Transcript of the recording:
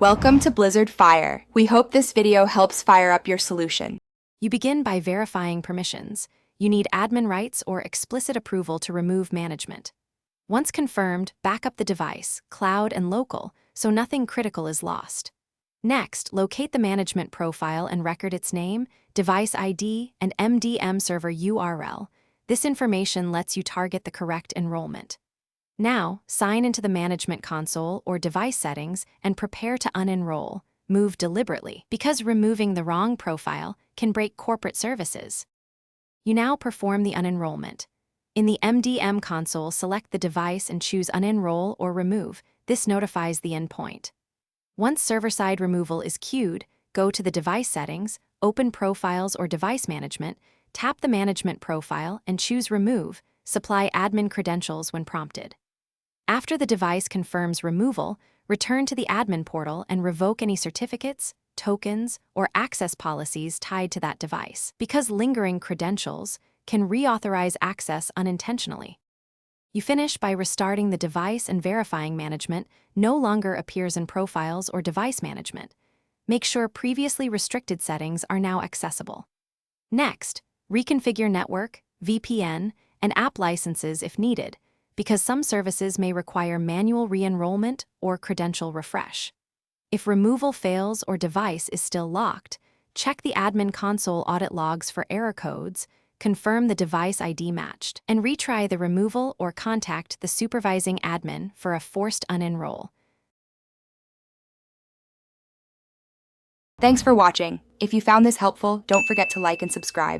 Welcome to Blizzard Fire. We hope this video helps fire up your solution. You begin by verifying permissions. You need admin rights or explicit approval to remove management. Once confirmed, back up the device, cloud and local, so nothing critical is lost. Next, locate the management profile and record its name, device ID, and MDM server URL. This information lets you target the correct enrollment. Now, sign into the management console or device settings and prepare to unenroll. Move deliberately, because removing the wrong profile can break corporate services. You now perform the unenrollment. In the MDM console, select the device and choose Unenroll or Remove. This notifies the endpoint. Once server-side removal is queued, go to the device settings, open Profiles or Device Management, tap the management profile and choose Remove. Supply admin credentials when prompted. After the device confirms removal, return to the admin portal and revoke any certificates, tokens, or access policies tied to that device, because lingering credentials can reauthorize access unintentionally. You finish by restarting the device and verifying management no longer appears in Profiles or Device Management. Make sure previously restricted settings are now accessible. Next, reconfigure network, VPN, and app licenses if needed, because some services may require manual re-enrollment or credential refresh. If removal fails or device is still locked, check the admin console audit logs for error codes, confirm the device ID matched, and retry the removal or contact the supervising admin for a forced unenroll. Thanks for watching. If you found this helpful, don't forget to like and subscribe.